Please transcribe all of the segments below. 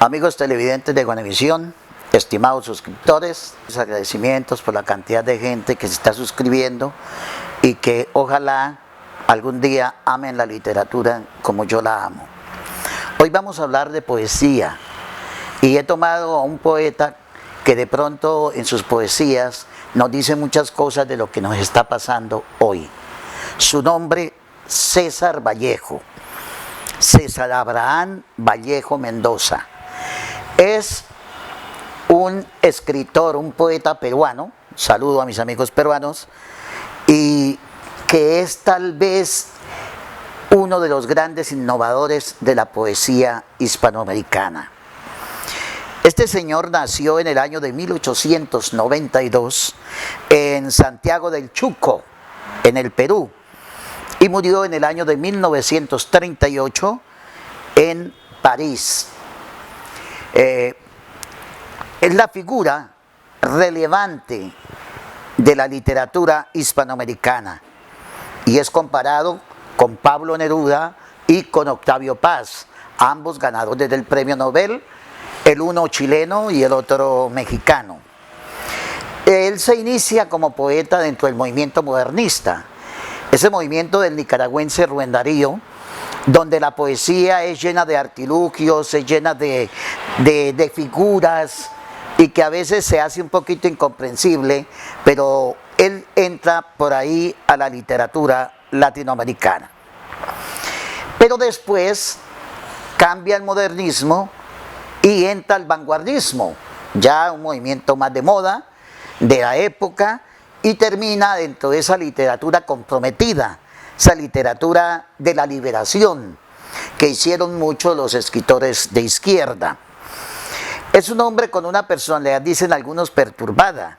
Amigos televidentes de Guanevisión, estimados suscriptores, agradecimientos por la cantidad de gente que se está suscribiendo y que ojalá algún día amen la literatura como yo la amo. Hoy vamos a hablar de poesía y he tomado a un poeta que de pronto en sus poesías nos dice muchas cosas de lo que nos está pasando hoy. Su nombre, César Vallejo, César Abraham Vallejo Mendoza. Es un escritor, un poeta peruano, saludo a mis amigos peruanos, y que es tal vez uno de los grandes innovadores de la poesía hispanoamericana. Este señor nació en el año de 1892 en Santiago del Chuco, en el Perú, y murió en el año de 1938 en París. Es la figura relevante de la literatura hispanoamericana y es comparado con Pablo Neruda y con Octavio Paz, ambos ganadores del premio Nobel, el uno chileno y el otro mexicano. Él se inicia como poeta dentro del movimiento modernista, ese movimiento del nicaragüense Rubén Darío, donde la poesía es llena de artilugios, es llena de figuras y que a veces se hace un poquito incomprensible, pero él entra por ahí a la literatura latinoamericana. Pero después cambia el modernismo y entra el vanguardismo, ya un movimiento más de moda, de la época, y termina dentro de esa literatura comprometida, esa literatura de la liberación que hicieron muchos los escritores de izquierda. Es un hombre con una personalidad, dicen algunos, perturbada,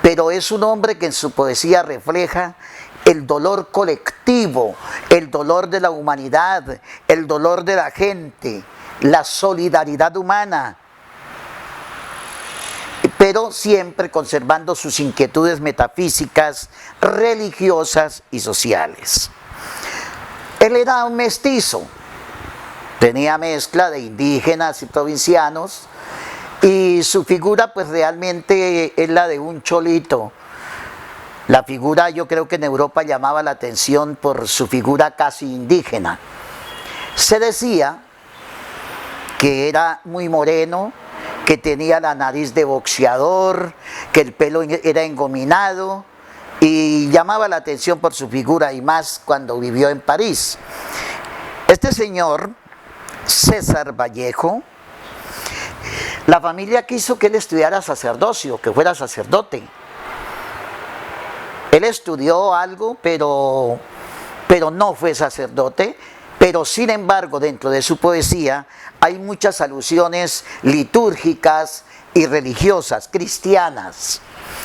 pero es un hombre que en su poesía refleja el dolor colectivo, el dolor de la humanidad, el dolor de la gente, la solidaridad humana, pero siempre conservando sus inquietudes metafísicas, religiosas y sociales. Él era un mestizo, tenía mezcla de indígenas y provincianos, y su figura pues realmente es la de un cholito. La figura, yo creo que en Europa llamaba la atención por su figura casi indígena. Se decía que era muy moreno, que tenía la nariz de boxeador, que el pelo era engominado, y llamaba la atención por su figura, y más cuando vivió en París. Este señor, César Vallejo, la familia quiso que él estudiara sacerdocio, que fuera sacerdote. Él estudió algo, pero no fue sacerdote, pero sin embargo dentro de su poesía hay muchas alusiones litúrgicas y religiosas, cristianas.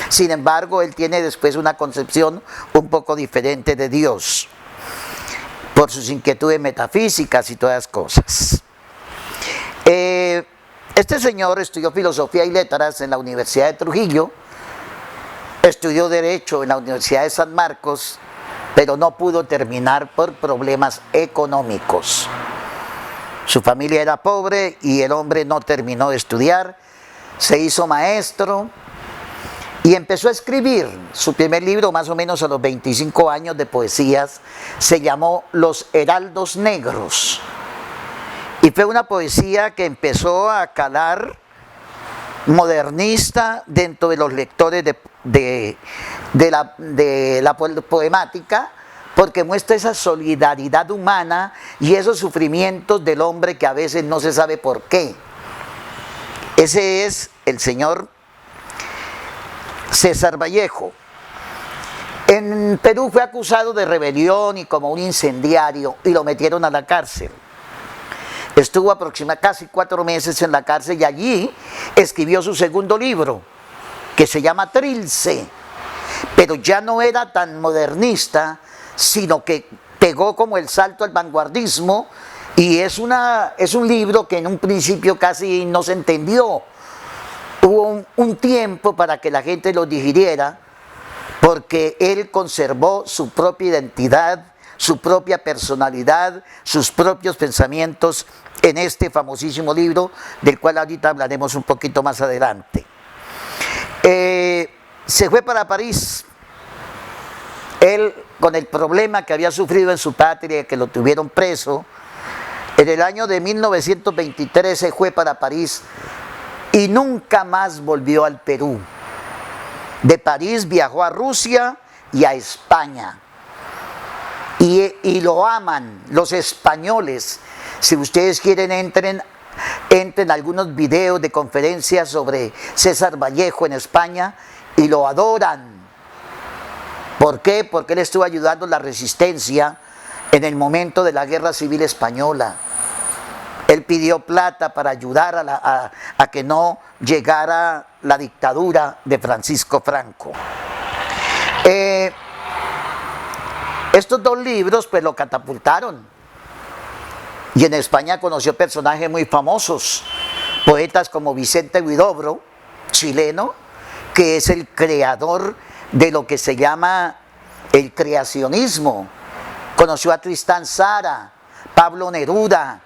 Sin embargo, él tiene después una concepción un poco diferente de Dios, por sus inquietudes metafísicas y todas las cosas. Este señor estudió Filosofía y Letras en la Universidad de Trujillo, estudió Derecho en la Universidad de San Marcos, pero no pudo terminar por problemas económicos. Su familia era pobre y el hombre no terminó de estudiar, se hizo maestro y empezó a escribir. Su primer libro, más o menos a los 25 años, de poesías, se llamó Los Heraldos Negros. Y fue una poesía que empezó a calar modernista dentro de los lectores de la poemática, porque muestra esa solidaridad humana y esos sufrimientos del hombre que a veces no se sabe por qué. Ese es el señor César Vallejo. En Perú fue acusado de rebelión y como un incendiario y lo metieron a la cárcel. Estuvo aproximadamente casi 4 meses en la cárcel y allí escribió su segundo libro, que se llama Trilce, pero ya no era tan modernista, sino que pegó como el salto al vanguardismo y es un libro que en un principio casi no se entendió. Hubo un tiempo para que la gente lo digiriera, porque él conservó su propia identidad, su propia personalidad, sus propios pensamientos en este famosísimo libro, del cual ahorita hablaremos un poquito más adelante. Se fue para París. Él, con el problema que había sufrido en su patria, que lo tuvieron preso, en el año de 1923 se fue para París y nunca más volvió al Perú. De París viajó a Rusia y a España. Y lo aman los españoles. Si ustedes quieren, entren a algunos videos de conferencias sobre César Vallejo en España y lo adoran. ¿Por qué? Porque él estuvo ayudando a la resistencia en el momento de la Guerra Civil Española. Él pidió plata para ayudar a que no llegara la dictadura de Francisco Franco. Estos dos libros pues lo catapultaron. Y en España conoció personajes muy famosos, poetas como Vicente Huidobro, chileno, que es el creador de lo que se llama el creacionismo. Conoció a Tristán Tzara, Pablo Neruda,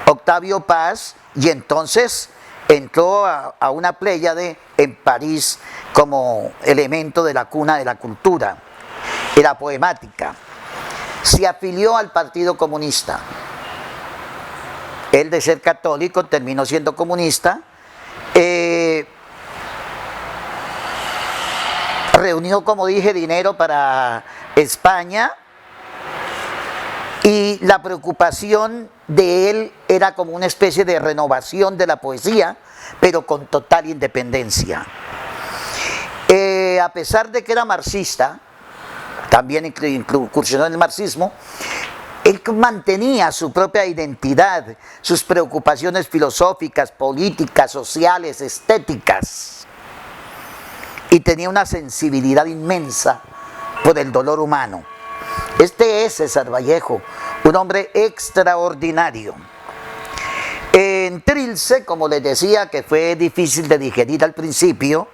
Octavio Paz, y entonces entró a una pléyade en París como elemento de la cuna de la cultura y la poemática. Se afilió al Partido Comunista. Él, de ser católico, terminó siendo comunista. Reunió, como dije, dinero para España, y la preocupación de él era como una especie de renovación de la poesía, pero con total independencia. A pesar de que era marxista, también incursionó en el marxismo, él mantenía su propia identidad, sus preocupaciones filosóficas, políticas, sociales, estéticas, y tenía una sensibilidad inmensa por el dolor humano. Este es César Vallejo, un hombre extraordinario. En Trilce, como les decía, que fue difícil de digerir al principio,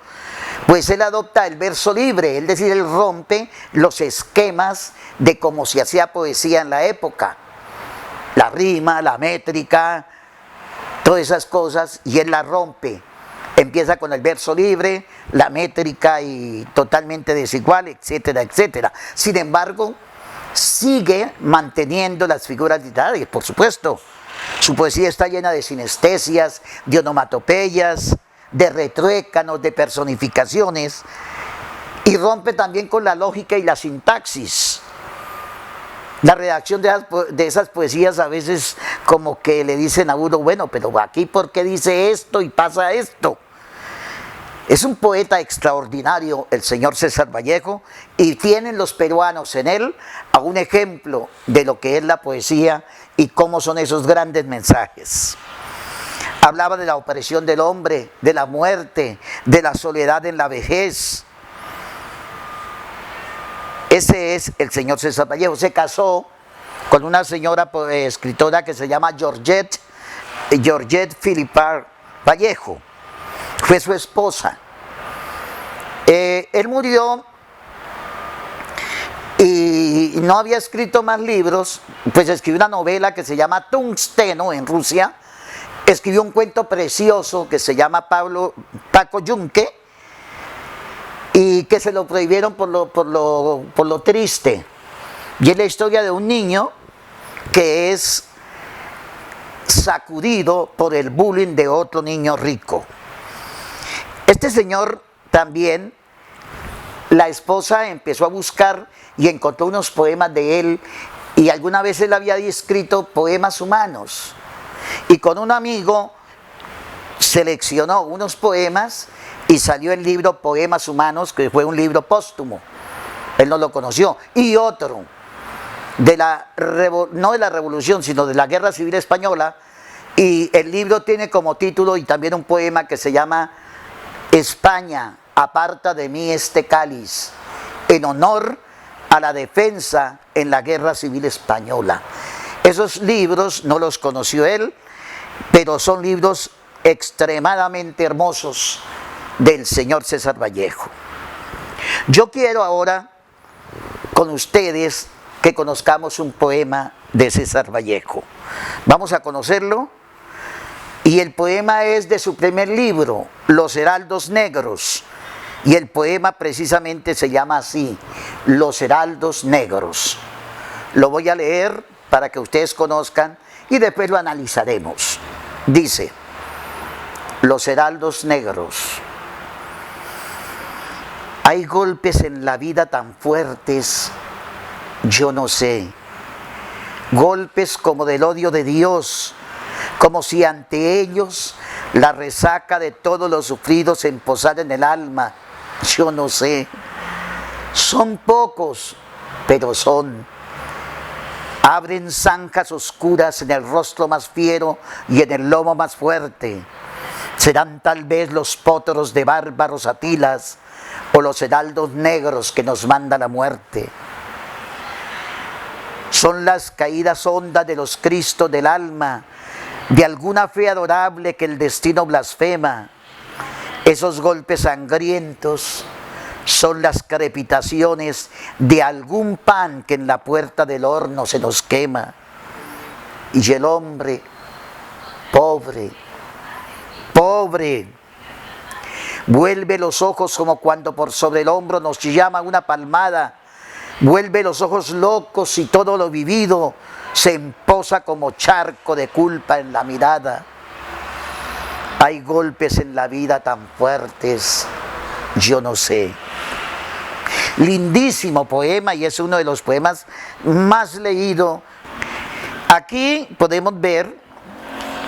pues él adopta el verso libre, es decir, él rompe los esquemas de cómo se hacía poesía en la época. La rima, la métrica, todas esas cosas, y él la rompe. Empieza con el verso libre, la métrica y totalmente desigual, etcétera, etcétera. Sin embargo, sigue manteniendo las figuras literarias, por supuesto. Su poesía está llena de sinestesias, de onomatopeyas, de retruécanos, de personificaciones, y rompe también con la lógica y la sintaxis. La redacción de esas poesías a veces como que le dicen a uno, bueno, pero aquí ¿por qué dice esto y pasa esto? Es un poeta extraordinario el señor César Vallejo, y tienen los peruanos en él a un ejemplo de lo que es la poesía y cómo son esos grandes mensajes. Hablaba de la opresión del hombre, de la muerte, de la soledad en la vejez. Ese es el señor César Vallejo. Se casó con una señora escritora que se llama Georgette Philippard Vallejo. Fue su esposa. Él murió y no había escrito más libros, pues escribió una novela que se llama Tungsteno en Rusia. Escribió un cuento precioso que se llama Paco Yunque, y que se lo prohibieron por lo triste. Y es la historia de un niño que es sacudido por el bullying de otro niño rico. Este señor también, la esposa empezó a buscar y encontró unos poemas de él, y alguna vez él había escrito poemas humanos, y con un amigo seleccionó unos poemas y salió el libro Poemas Humanos, que fue un libro póstumo. Él no lo conoció. Y otro, no de la revolución, sino de la Guerra Civil Española, y el libro tiene como título y también un poema que se llama España, aparta de mí este cáliz, en honor a la defensa en la Guerra Civil Española. Esos libros no los conoció él, pero son libros extremadamente hermosos del señor César Vallejo. Yo quiero ahora con ustedes que conozcamos un poema de César Vallejo. Vamos a conocerlo. Y el poema es de su primer libro, Los Heraldos Negros. Y el poema precisamente se llama así, Los Heraldos Negros. Lo voy a leer para que ustedes conozcan y después lo analizaremos. Dice, Los Heraldos Negros. Hay golpes en la vida tan fuertes, yo no sé. Golpes como del odio de Dios, como si ante ellos la resaca de todos los sufridos se posara en el alma, yo no sé. Son pocos, pero son. Abren zanjas oscuras en el rostro más fiero y en el lomo más fuerte. Serán tal vez los potros de bárbaros Atilas o los heraldos negros que nos manda la muerte. Son las caídas hondas de los Cristos del alma, de alguna fe adorable que el destino blasfema. Esos golpes sangrientos son las crepitaciones de algún pan que en la puerta del horno se nos quema. Y el hombre, pobre, pobre, vuelve los ojos como cuando por sobre el hombro nos llama una palmada. Vuelve los ojos locos y todo lo vivido se emposa como charco de culpa en la mirada. Hay golpes en la vida tan fuertes, yo no sé. Lindísimo poema y es uno de los poemas más leídos. Aquí podemos ver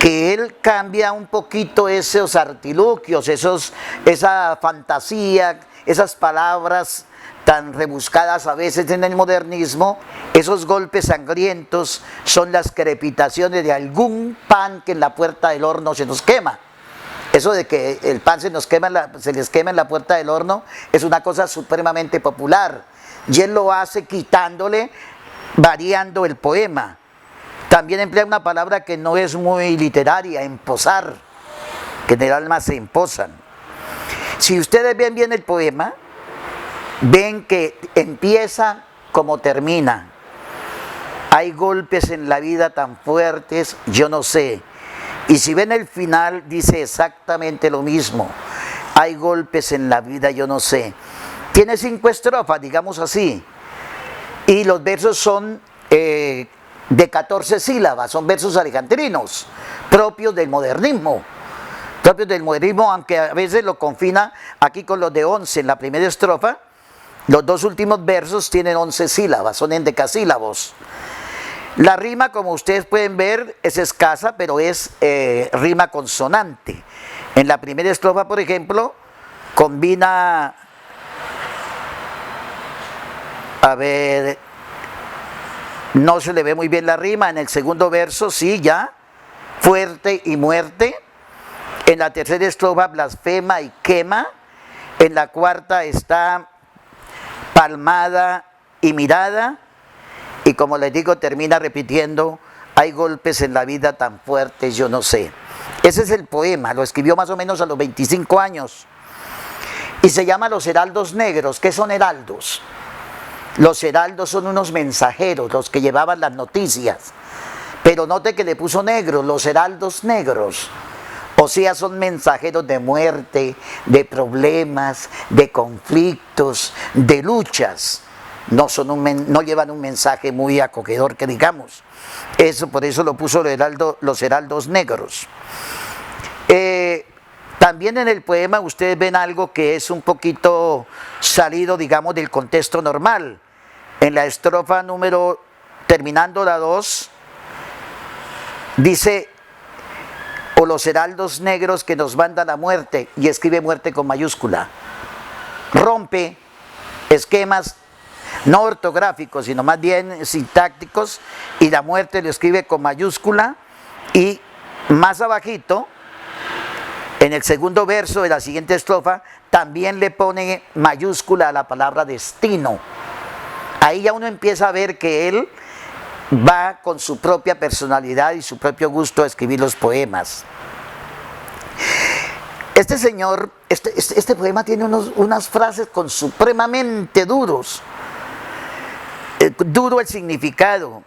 que él cambia un poquito esos artilugios, esa fantasía, esas palabras tan rebuscadas a veces en el modernismo. Esos golpes sangrientos son las crepitaciones de algún pan que en la puerta del horno se nos quema. Eso de que el pan se les quema en la puerta del horno es una cosa supremamente popular. Y él lo hace quitándole, variando el poema. También emplea una palabra que no es muy literaria, emposar, que en el alma se emposan. Si ustedes ven bien el poema, ven que empieza como termina. Hay golpes en la vida tan fuertes, yo no sé. Y si ven el final, dice exactamente lo mismo. Hay golpes en la vida, yo no sé. Tiene 5 estrofas, digamos así. Y los versos son de 14 sílabas, son versos alejandrinos, propios del modernismo. Propios del modernismo, aunque a veces lo confina aquí con los de 11 en la primera estrofa. Los 2 últimos versos tienen 11 sílabas, son endecasílabos. La rima, como ustedes pueden ver, es escasa, pero es rima consonante. En la primera estrofa, por ejemplo, combina, a ver, no se le ve muy bien la rima. En el segundo verso, sí, ya, fuerte y muerte. En la tercera estrofa, blasfema y quema. En la cuarta está palmada y mirada. Y como les digo, termina repitiendo, hay golpes en la vida tan fuertes, yo no sé. Ese es el poema, lo escribió más o menos a los 25 años. Y se llama Los Heraldos Negros. ¿Qué son heraldos? Los heraldos son unos mensajeros, los que llevaban las noticias. Pero note que le puso negro, los heraldos negros. O sea, son mensajeros de muerte, de problemas, de conflictos, de luchas. No llevan un mensaje muy acogedor que digamos. Por eso lo puso los heraldos negros. También en el poema ustedes ven algo que es un poquito salido, digamos, del contexto normal. En la estrofa número, terminando la 2, dice, o los heraldos negros que nos mandan la muerte, y escribe muerte con mayúscula. Rompe esquemas no ortográficos, sino más bien sintácticos, y la muerte lo escribe con mayúscula, y más abajito, en el segundo verso de la siguiente estrofa, también le pone mayúscula a la palabra destino. Ahí ya uno empieza a ver que él va con su propia personalidad y su propio gusto a escribir los poemas. Este señor, este poema tiene unas frases supremamente duros. duro el significado.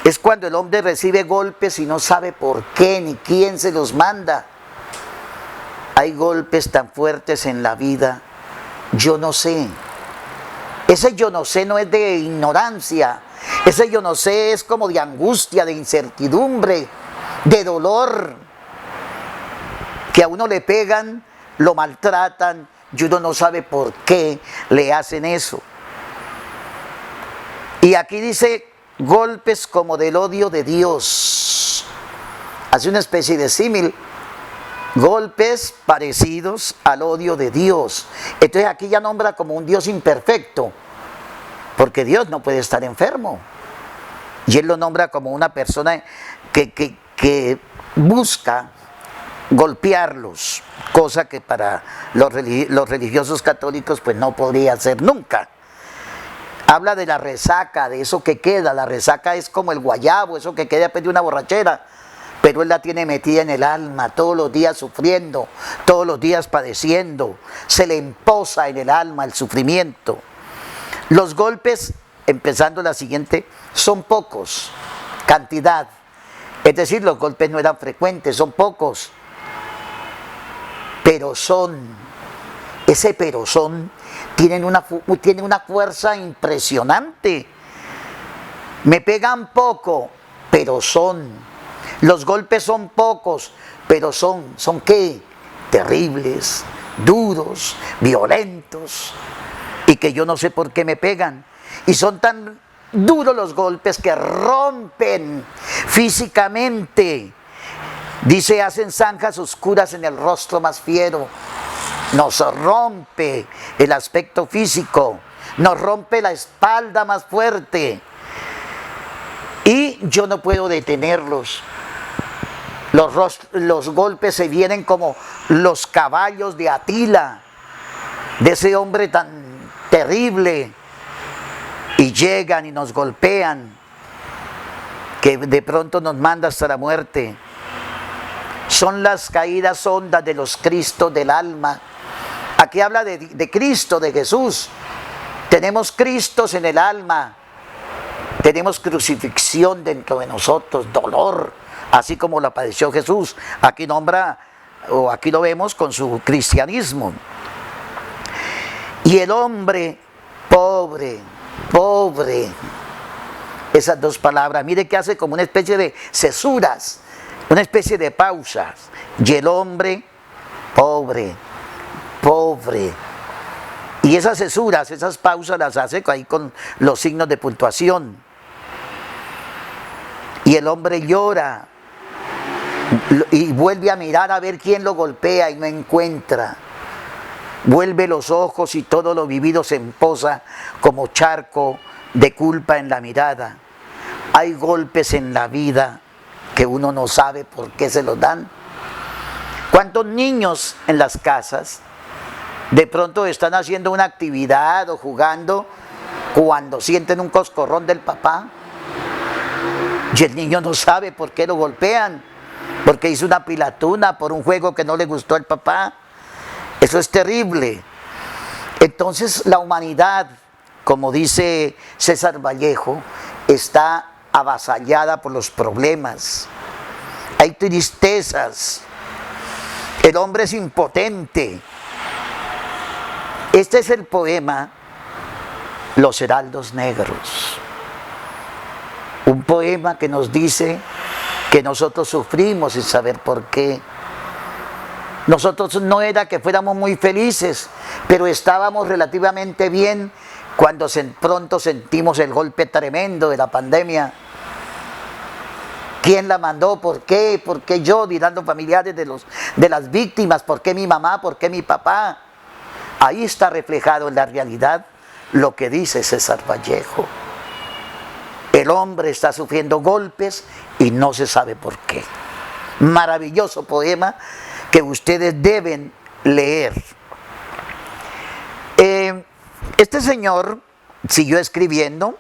Es cuando el hombre recibe golpes y no sabe por qué ni quién se los manda. Hay golpes tan fuertes en la vida, yo no sé. Ese yo no sé no es de ignorancia, ese yo no sé es como de angustia, de incertidumbre, de dolor. Que a uno le pegan, lo maltratan y uno no sabe por qué le hacen eso. Y aquí dice golpes como del odio de Dios. Hace una especie de símil. Golpes parecidos al odio de Dios. Entonces aquí ya nombra como un Dios imperfecto, porque Dios no puede estar enfermo. Y Él lo nombra como una persona que busca golpearlos, cosa que para los religiosos católicos pues no podría ser nunca. Habla de la resaca, de eso que queda. La resaca es como el guayabo, eso que queda después de una borrachera. Pero Él la tiene metida en el alma, todos los días sufriendo, todos los días padeciendo. Se le emposa en el alma el sufrimiento. Los golpes, empezando la siguiente, son pocos, cantidad. Es decir, los golpes no eran frecuentes, son pocos. Pero son, ese pero son, tienen una fuerza impresionante. Me pegan poco, pero son. Los golpes son pocos, pero son ¿qué? Terribles, duros, violentos, y que yo no sé por qué me pegan. Y son tan duros los golpes que rompen físicamente. Dice, hacen zanjas oscuras en el rostro más fiero. Nos rompe el aspecto físico, nos rompe la espalda más fuerte. Y yo no puedo detenerlos. Los golpes se vienen como los caballos de Atila, de ese hombre tan terrible, y llegan y nos golpean, que de pronto nos manda hasta la muerte. Son las caídas hondas de los Cristos del alma. Aquí habla de Cristo, de Jesús. Tenemos Cristos en el alma, tenemos crucifixión dentro de nosotros, dolor, así como la padeció Jesús. Aquí nombra, o aquí lo vemos con su cristianismo. Y el hombre pobre, esas dos palabras, mire que hace como una especie de cesuras, una especie de pausas. Y el hombre pobre. Y esas cesuras, esas pausas las hace ahí con los signos de puntuación. Y el hombre llora y vuelve a mirar a ver quién lo golpea y no encuentra. Vuelve los ojos y todo lo vivido se emposa como charco de culpa en la mirada. Hay golpes en la vida que uno no sabe por qué se los dan. ¿Cuántos niños en las casas de pronto están haciendo una actividad o jugando cuando sienten un coscorrón del papá? Y el niño no sabe por qué lo golpean, porque hizo una pilatuna por un juego que no le gustó al papá. Eso es terrible. Entonces la humanidad, como dice César Vallejo, está avasallada por los problemas. Hay tristezas. El hombre es impotente. Este es el poema Los Heraldos Negros. Un poema que nos dice que nosotros sufrimos sin saber por qué. Nosotros no era que fuéramos muy felices, pero estábamos relativamente bien cuando pronto sentimos el golpe tremendo de la pandemia. ¿Quién la mandó? ¿Por qué? ¿Por qué yo? Dirán los familiares de las víctimas. ¿Por qué mi mamá? ¿Por qué mi papá? Ahí está reflejado en la realidad lo que dice César Vallejo. El hombre está sufriendo golpes y no se sabe por qué. Maravilloso poema que ustedes deben leer. Este señor siguió escribiendo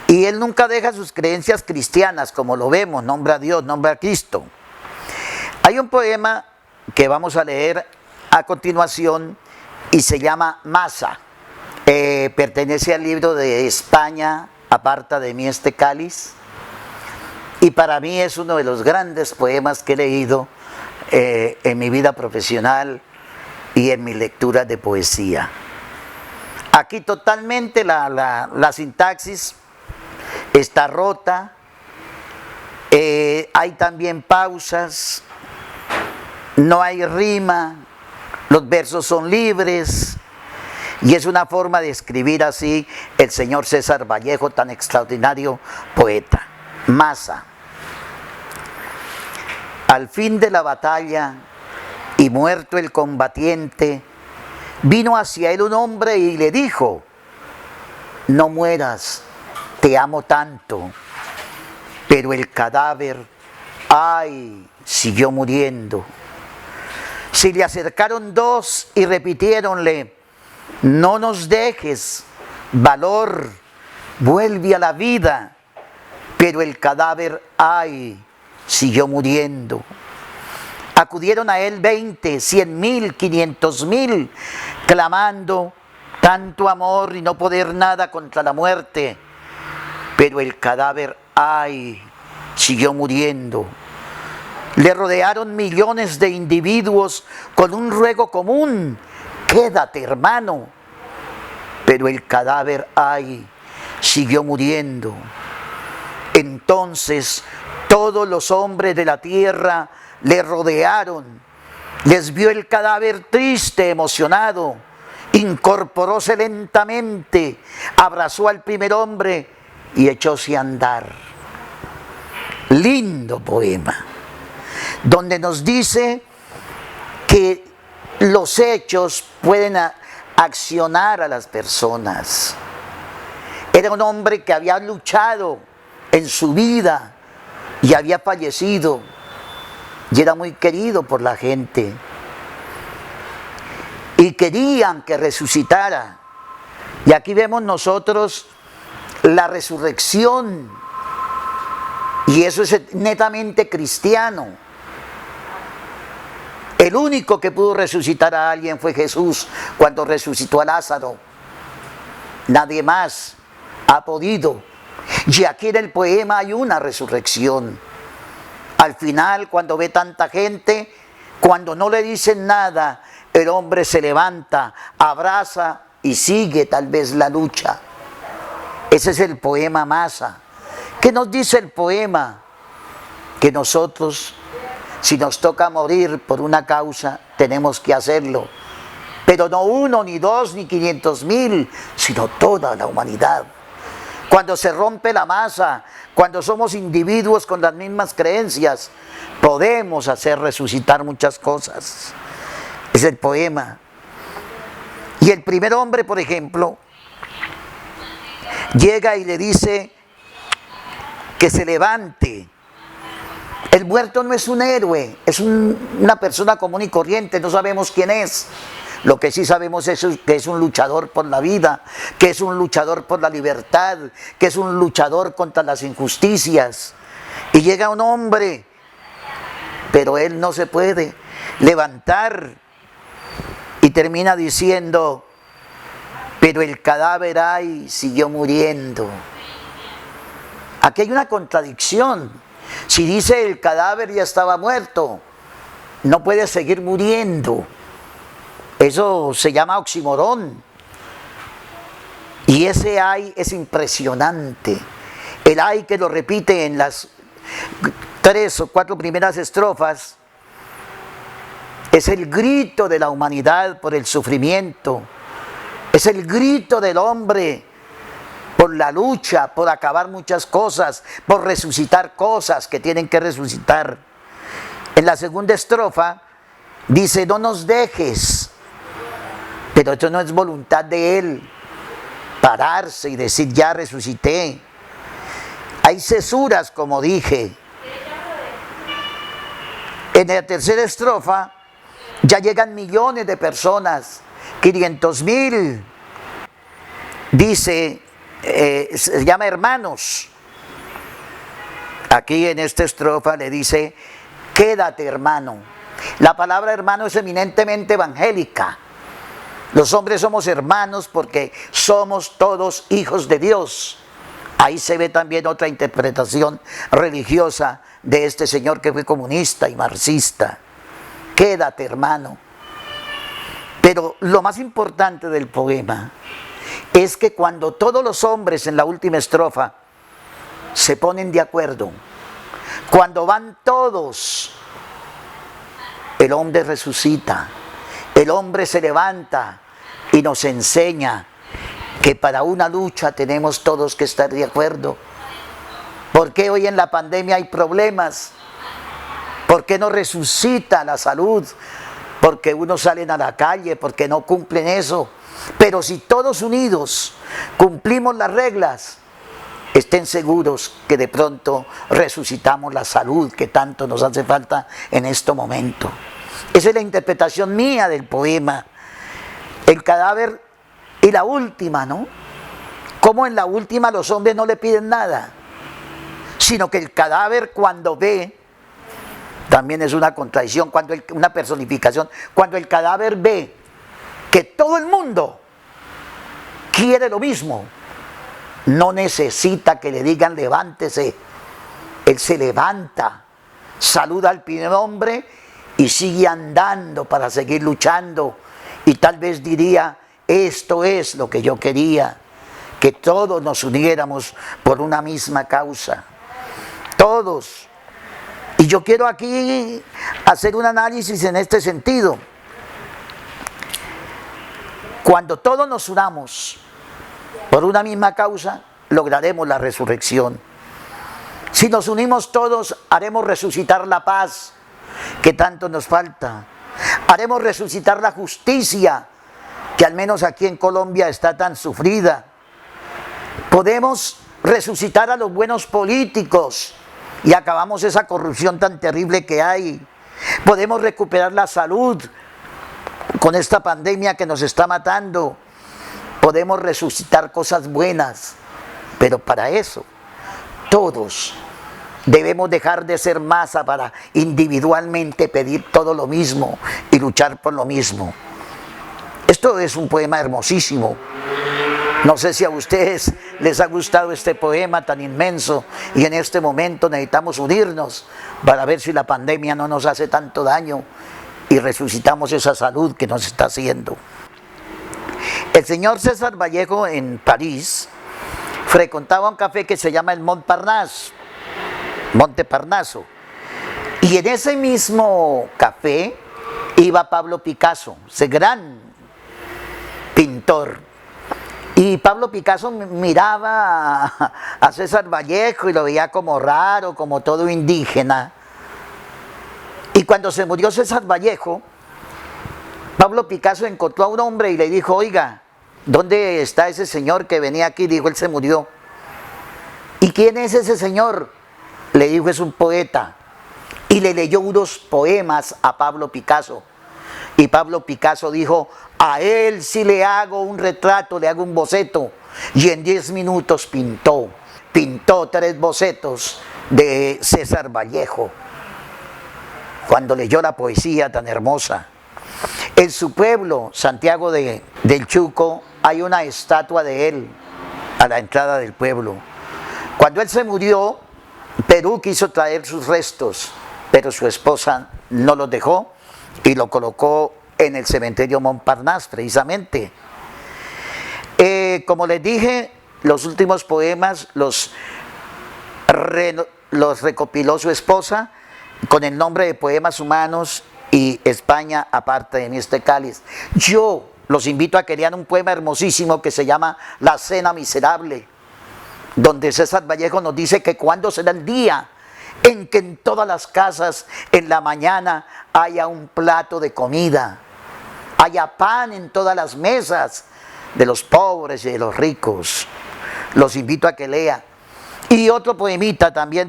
y él nunca deja sus creencias cristianas, como lo vemos, nombra a Dios, nombra a Cristo. Hay un poema que vamos a leer a continuación y se llama Masa. Pertenece al libro de España, Aparta de mí este cáliz. Y para mí es uno de los grandes poemas que he leído en mi vida profesional y en mis lecturas de poesía. Aquí totalmente la sintaxis está rota, hay también pausas, no hay rima, los versos son libres, y es una forma de escribir así el señor César Vallejo, tan extraordinario poeta. Masa. Al fin de la batalla y muerto el combatiente, vino hacia él un hombre y le dijo: no mueras, te amo tanto. Pero el cadáver, ay, siguió muriendo. Se le acercaron dos y repitiéronle: no nos dejes, valor, vuelve a la vida. Pero el cadáver, ay, siguió muriendo. Acudieron a él 20, 100,000, 500,000, clamando tanto amor y no poder nada contra la muerte. Pero el cadáver, ay, siguió muriendo. Le rodearon millones de individuos con un ruego común: quédate, hermano. Pero el cadáver, ay, siguió muriendo. Entonces todos los hombres de la tierra le rodearon, les vio el cadáver triste, emocionado, incorporóse lentamente, abrazó al primer hombre y echóse a andar. Lindo poema, donde nos dice que los hechos pueden accionar a las personas. Era un hombre que había luchado en su vida y había fallecido, y era muy querido por la gente, y querían que resucitara. Y aquí vemos nosotros la resurrección, y eso es netamente cristiano. El único que pudo resucitar a alguien fue Jesús cuando resucitó a Lázaro. Nadie más ha podido. Y aquí en el poema hay una resurrección. Al final, cuando ve tanta gente, cuando no le dicen nada, el hombre se levanta, abraza y sigue tal vez la lucha. Ese es el poema Masa. ¿Qué nos dice el poema? Que nosotros, si nos toca morir por una causa, tenemos que hacerlo. Pero no uno, ni dos, ni 500,000, sino toda la humanidad. Cuando se rompe la masa, cuando somos individuos con las mismas creencias, podemos hacer resucitar muchas cosas. Es el poema. Y el primer hombre, por ejemplo, llega y le dice que se levante. El muerto no es un héroe, es una persona común y corriente, no sabemos quién es. Lo que sí sabemos es que es un luchador por la vida, que es un luchador por la libertad, que es un luchador contra las injusticias. Y llega un hombre, pero él no se puede levantar, y termina diciendo: pero el cadáver, ay, siguió muriendo. Aquí hay una contradicción. Si dice el cadáver ya estaba muerto, no puede seguir muriendo. Eso se llama oxímoron. Y ese ay es impresionante. El ay, que lo repite en las 3 o 4 primeras estrofas, es el grito de la humanidad por el sufrimiento. Es el grito del hombre por la lucha, por acabar muchas cosas, por resucitar cosas que tienen que resucitar. En la segunda estrofa dice: no nos dejes. Pero esto no es voluntad de él, pararse y decir: ya resucité. Hay cesuras, como dije. En la tercera estrofa ya llegan millones de personas, 500,000. Dice, se llama hermanos. Aquí en esta estrofa le dice: quédate, hermano. La palabra hermano es eminentemente evangélica. Los hombres somos hermanos porque somos todos hijos de Dios. Ahí se ve también otra interpretación religiosa de este señor que fue comunista y marxista. Quédate, hermano. Pero lo más importante del poema es que cuando todos los hombres en la última estrofa se ponen de acuerdo, cuando van todos, el hombre resucita, el hombre se levanta y nos enseña que para una lucha tenemos todos que estar de acuerdo. ¿Por qué hoy en la pandemia hay problemas? ¿Por qué no resucita la salud? Porque unos salen a la calle, porque no cumplen eso. Pero si todos unidos cumplimos las reglas, estén seguros que de pronto resucitamos la salud que tanto nos hace falta en este momento. Esa es la interpretación mía del poema. El cadáver y la última, ¿no? Como en la última los hombres no le piden nada, sino que el cadáver cuando ve, también es una contradicción, una personificación, cuando el cadáver ve que todo el mundo quiere lo mismo, no necesita que le digan levántese, él se levanta, saluda al primer hombre y sigue andando para seguir luchando, y tal vez diría: esto es lo que yo quería, que todos nos uniéramos por una misma causa, todos. Y yo quiero aquí hacer un análisis en este sentido. Cuando todos nos unamos por una misma causa, lograremos la resurrección. Si nos unimos todos, haremos resucitar la paz que tanto nos falta. Haremos resucitar la justicia, que al menos aquí en Colombia está tan sufrida. Podemos resucitar a los buenos políticos y acabamos esa corrupción tan terrible que hay. Podemos recuperar la salud con esta pandemia que nos está matando. Podemos resucitar cosas buenas, pero para eso todos debemos dejar de ser masa para individualmente pedir todo lo mismo y luchar por lo mismo. Esto es un poema hermosísimo. No sé si a ustedes les ha gustado este poema tan inmenso, y en este momento necesitamos unirnos para ver si la pandemia no nos hace tanto daño y resucitamos esa salud que nos está haciendo. El señor César Vallejo en París frecuentaba un café que se llama el Montparnasse, Monte Parnaso, y en ese mismo café iba Pablo Picasso, ese gran pintor. Y Pablo Picasso miraba a César Vallejo y lo veía como raro, como todo indígena. Y cuando se murió César Vallejo, Pablo Picasso encontró a un hombre y le dijo: oiga, ¿dónde está ese señor que venía aquí? Dijo: él se murió. ¿Y quién es ese señor? Le dijo: es un poeta. Y le leyó unos poemas a Pablo Picasso. Y Pablo Picasso dijo: a él sí le hago un retrato, le hago un boceto. Y en 10 minutos pintó 3 bocetos de César Vallejo, cuando leyó la poesía tan hermosa. En su pueblo, Santiago del Chuco, hay una estatua de él a la entrada del pueblo. Cuando él se murió, Perú quiso traer sus restos, pero su esposa no los dejó y lo colocó en el cementerio Montparnasse, precisamente. Como les dije, los últimos poemas los recopiló su esposa con el nombre de Poemas Humanos y España aparte de mí este cáliz. Yo los invito a que lean un poema hermosísimo que se llama La Cena Miserable, donde César Vallejo nos dice que cuándo será el día en que en todas las casas en la mañana haya un plato de comida, haya pan en todas las mesas de los pobres y de los ricos. Los invito a que lean. Y otro poemita también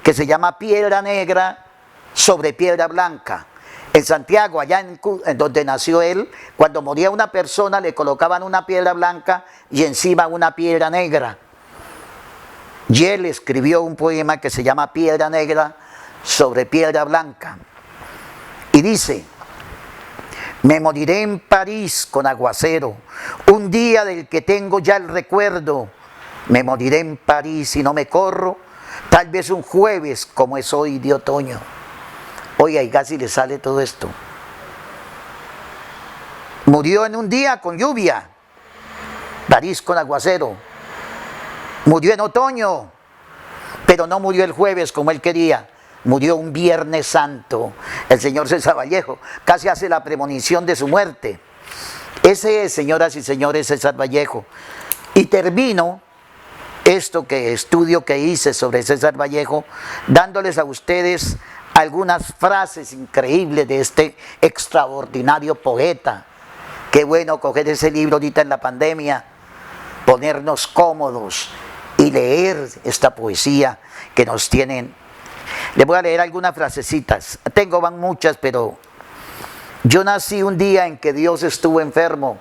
que se llama Piedra Negra sobre Piedra Blanca. En Santiago, allá en donde nació él, cuando moría una persona le colocaban una piedra blanca y encima una piedra negra. Y él escribió un poema que se llama Piedra Negra sobre Piedra Blanca. Y dice: Me moriré en París con aguacero, un día del que tengo ya el recuerdo. Me moriré en París y no me corro, tal vez un jueves como es hoy de otoño. Oiga, y casi le sale todo esto. Murió en un día con lluvia, París con aguacero. Murió en otoño, pero no murió el jueves como él quería. Murió un Viernes Santo. El señor César Vallejo casi hace la premonición de su muerte. Ese es, señoras y señores, César Vallejo. Y termino estudio que hice sobre César Vallejo, dándoles a ustedes algunas frases increíbles de este extraordinario poeta. Qué bueno coger ese libro ahorita en la pandemia, ponernos cómodos y leer esta poesía que nos tienen. Les voy a leer algunas frasecitas. Van muchas, pero yo nací un día en que Dios estuvo enfermo.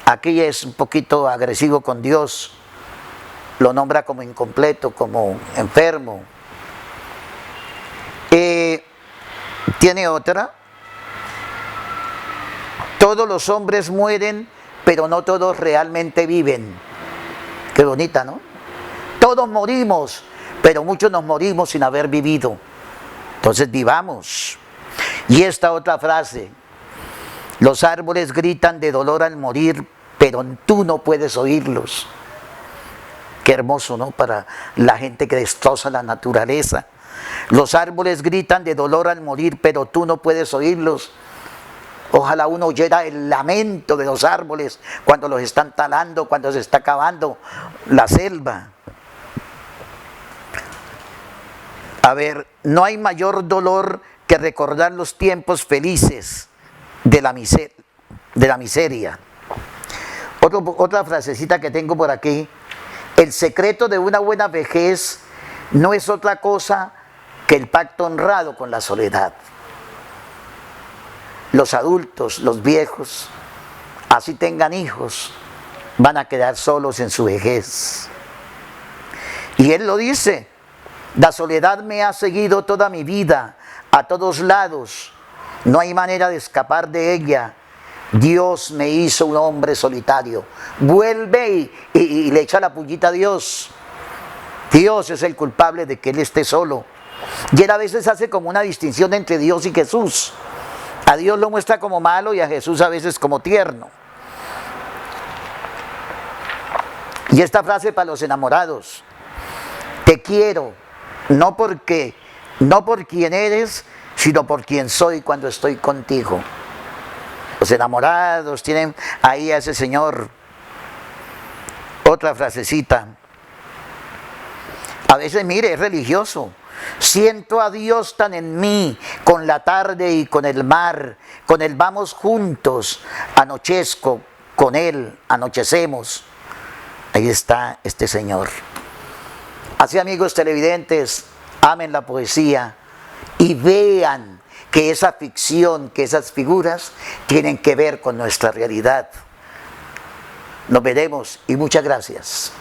Aquí es un poquito agresivo con Dios. Lo nombra como incompleto, como enfermo. Tiene otra. Todos los hombres mueren, pero no todos realmente viven. Qué bonita, ¿no? Todos morimos, pero muchos nos morimos sin haber vivido. Entonces vivamos. Y esta otra frase: los árboles gritan de dolor al morir, pero tú no puedes oírlos. Qué hermoso, ¿no? Para la gente que destroza la naturaleza. Los árboles gritan de dolor al morir, pero tú no puedes oírlos. Ojalá uno oyera el lamento de los árboles cuando los están talando, cuando se está acabando la selva. A ver, no hay mayor dolor que recordar los tiempos felices de la miseria. Otra frasecita que tengo por aquí: el secreto de una buena vejez no es otra cosa que el pacto honrado con la soledad. Los adultos, los viejos, así tengan hijos, van a quedar solos en su vejez. Y él lo dice: la soledad me ha seguido toda mi vida, a todos lados, no hay manera de escapar de ella. Dios me hizo un hombre solitario. Vuelve y le echa la pullita a Dios. Dios es el culpable de que él esté solo. Y él a veces hace como una distinción entre Dios y Jesús. A Dios lo muestra como malo y a Jesús a veces como tierno. Y esta frase para los enamorados: te quiero, no por quien eres, sino por quien soy cuando estoy contigo. Los enamorados tienen ahí a ese Señor. Otra frasecita. A veces, mire, es religioso. Siento a Dios tan en mí, con la tarde y con el mar, con Él vamos juntos, anochezco, con Él anochecemos. Ahí está este Señor. Así, amigos televidentes, amen la poesía y vean que esa ficción, que esas figuras tienen que ver con nuestra realidad. Nos veremos y muchas gracias.